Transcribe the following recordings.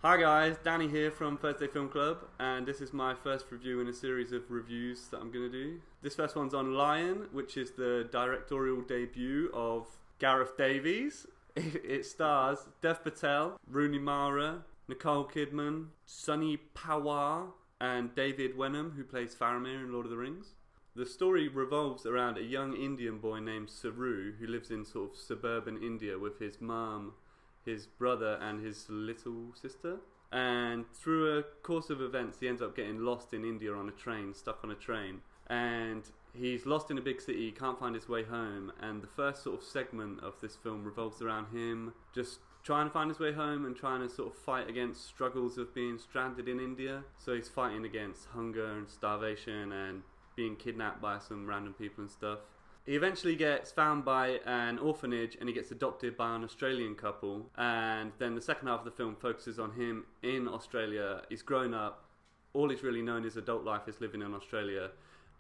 Hi guys, Danny here from Thursday Film Club, and this is my first review in a series of reviews that I'm going to do. This first one's on Lion, which is the directorial debut of Garth Davis. It stars Dev Patel, Rooney Mara, Nicole Kidman, Sunny Pawar, and David Wenham, who plays Faramir in Lord of the Rings. The story revolves around a young Indian boy named Saru, who lives in sort of suburban India with his mum, his brother and his little sister, and through a course of events he ends up getting lost in India on a train, stuck on a train, and he's lost in a big city, he can't find his way home, and the first sort of segment of this film revolves around him just trying to find his way home and trying to sort of fight against struggles of being stranded in India. So he's fighting against hunger and starvation and being kidnapped by some random people and stuff. He eventually gets found by an orphanage and he gets adopted by an Australian couple, and then the second half of the film focuses on him in Australia. He's grown up, all he's really known his adult life is living in Australia,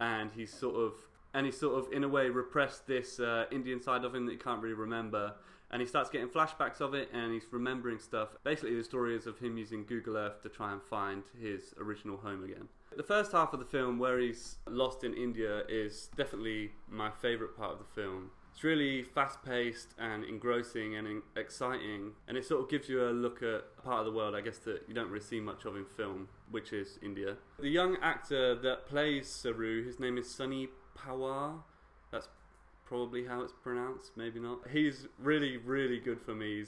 and he's sort of in a way repressed this Indian side of him that he can't really remember, and he starts getting flashbacks of it and he's remembering stuff. Basically the story is of him using Google Earth to try and find his original home again. The first half of the film, where he's lost in India, is definitely my favourite part of the film. It's really fast-paced and engrossing and exciting, and it sort of gives you a look at a part of the world, I guess, that you don't really see much of in film, which is India. The young actor that plays Saru, his name is Sunny Pawar. That's probably how it's pronounced, maybe not. He's really, really good for me.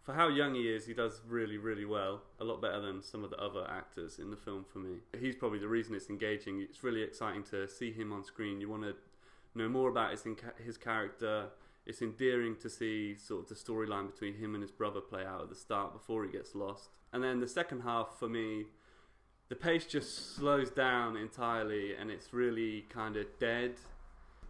For how young he is, he does really, really well. A lot better than some of the other actors in the film for me. He's probably the reason it's engaging. It's really exciting to see him on screen. You want to know more about his character. It's endearing to see sort of the storyline between him and his brother play out at the start before he gets lost. And then the second half, for me, the pace just slows down entirely and it's really kind of dead.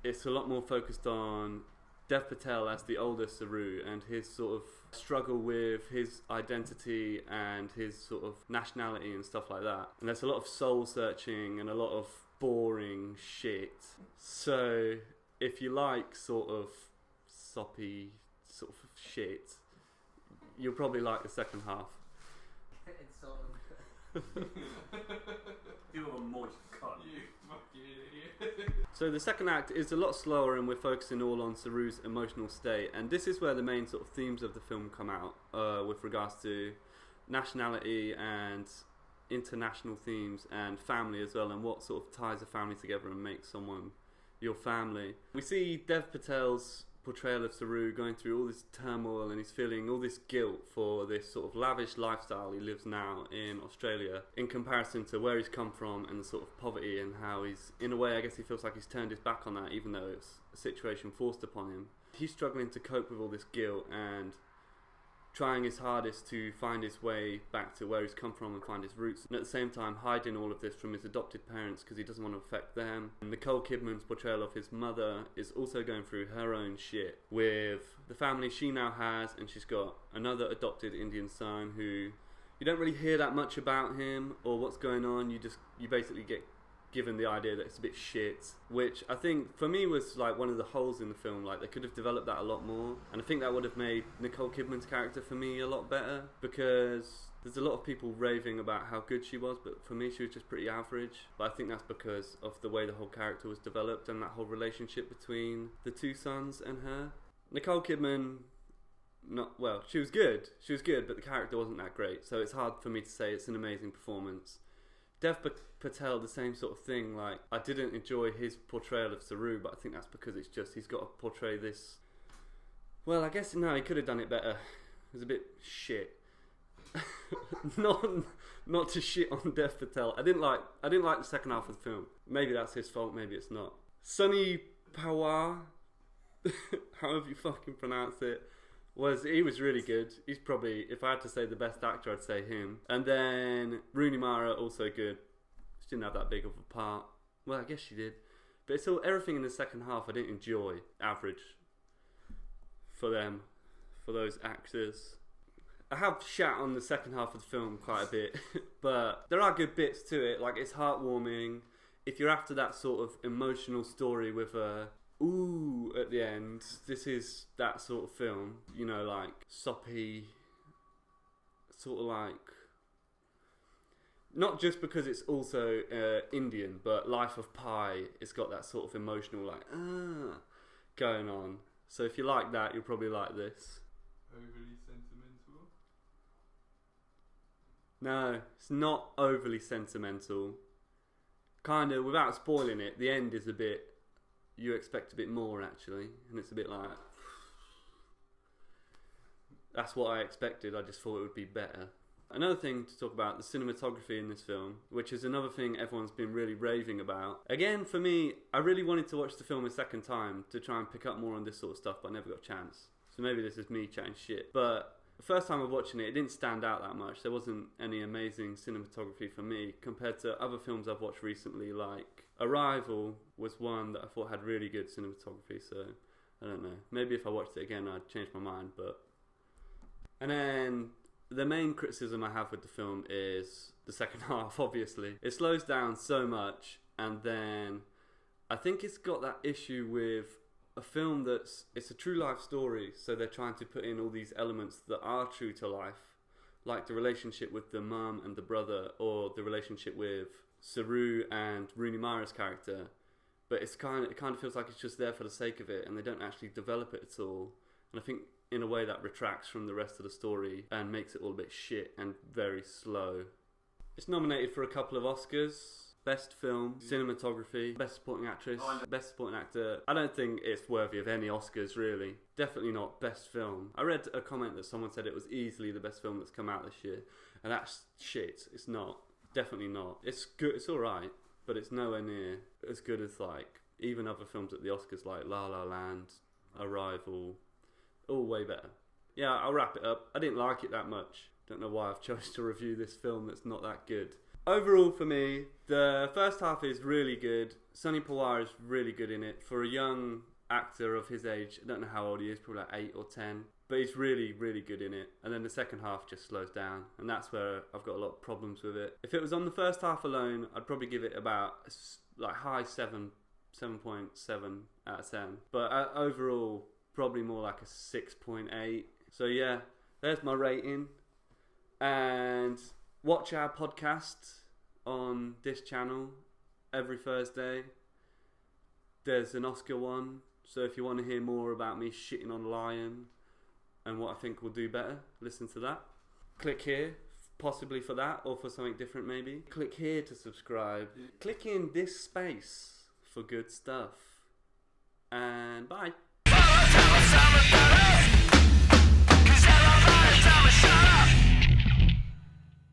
It's a lot more focused on Dev Patel as the older Saru and his sort of struggle with his identity and his sort of nationality and stuff like that. And there's a lot of soul searching and a lot of boring shit. So if you like sort of soppy sort of shit, you'll probably like the second half. It's sort of You have a moist cunt. you fucking idiot. So the second act is a lot slower and we're focusing all on Saru's emotional state, and this is where the main sort of themes of the film come out with regards to nationality and international themes and family as well, and what sort of ties a family together and makes someone your family. We see Dev Patel's portrayal of Saru going through all this turmoil and he's feeling all this guilt for this sort of lavish lifestyle he lives now in Australia in comparison to where he's come from and the sort of poverty, and how he's, in a way, I guess he feels like he's turned his back on that even though it's a situation forced upon him. He's struggling to cope with all this guilt and trying his hardest to find his way back to where he's come from and find his roots, and at the same time hiding all of this from his adopted parents because he doesn't want to affect them. And Nicole Kidman's portrayal of his mother is also going through her own shit with the family she now has, and she's got another adopted Indian son who you don't really hear that much about him or what's going on. You basically get given the idea that it's a bit shit, which I think for me was like one of the holes in the film. Like they could have developed that a lot more, and I think that would have made Nicole Kidman's character for me a lot better, because there's a lot of people raving about how good she was, but for me she was just pretty average. But I think that's because of the way the whole character was developed and that whole relationship between the two sons and her. Nicole Kidman, she was good, but the character wasn't that great, so it's hard for me to say it's an amazing performance. Dev Patel, the same sort of thing. Like, I didn't enjoy his portrayal of Saru, but I think that's because it's just he's got to portray this. Well, I guess no, he could have done it better. It was a bit shit. not to shit on Dev Patel. I didn't like the second half of the film. Maybe that's his fault. Maybe it's not. Sunny Pawar, however you fucking pronounce it. He was really good. He's probably, if I had to say the best actor, I'd say him. And then Rooney Mara, also good. She didn't have that big of a part. Well, I guess she did. But it's all, everything in the second half I didn't enjoy. Average. For them. For those actors. I have shat on the second half of the film quite a bit. But there are good bits to it. Like, it's heartwarming. If you're after that sort of emotional story with a ooh at the end, this is that sort of film. You know, like soppy, sort of like Not just because it's also Indian, but Life of Pi, it's got that sort of emotional, like, going on. So if you like that, you'll probably like this. Overly sentimental? No, it's not overly sentimental. Kind of, without spoiling it, the end is a bit, you expect a bit more actually, and it's a bit like, that's what I expected, I just thought it would be better. Another thing to talk about, the cinematography in this film, which is another thing everyone's been really raving about. Again, for me, I really wanted to watch the film a second time to try and pick up more on this sort of stuff, but I never got a chance. So maybe this is me chatting shit. But the first time of watching it, it didn't stand out that much. There wasn't any amazing cinematography for me compared to other films I've watched recently, like Arrival was one that I thought had really good cinematography, so I don't know. Maybe if I watched it again, I'd change my mind, but... And then... the main criticism I have with the film is the second half, obviously. It slows down so much, and then I think it's got that issue with a film it's a true life story, so they're trying to put in all these elements that are true to life, like the relationship with the mum and the brother, or the relationship with Saru and Rooney Mara's character. But it kind of feels like it's just there for the sake of it, and they don't actually develop it at all. And I think in a way that retracts from the rest of the story and makes it all a bit shit and very slow. It's nominated for a couple of Oscars. Best Film, Cinematography, Best Supporting Actress, Best Supporting Actor. I don't think it's worthy of any Oscars, really. Definitely not Best Film. I read a comment that someone said it was easily the best film that's come out this year, and that's shit. It's not. Definitely not. It's good. It's alright, but it's nowhere near as good as, like, even other films at the Oscars like La La Land, Arrival. All way better. Yeah, I'll wrap it up. I didn't like it that much. Don't know why I've chosen to review this film that's not that good. Overall, for me, the first half is really good. Sonny Pawar is really good in it. For a young actor of his age, I don't know how old he is, probably like 8 or 10. But he's really, really good in it. And then the second half just slows down. And that's where I've got a lot of problems with it. If it was on the first half alone, I'd probably give it about like high 7.7 out of 10. But overall... probably more like a 6.8. So yeah, there's my rating. And watch our podcast on this channel every Thursday. There's an Oscar one. So if you want to hear more about me shitting on Lion and what I think will do better, listen to that. Click here, possibly for that or for something different maybe. Click here to subscribe. Click in this space for good stuff. And bye. Summer,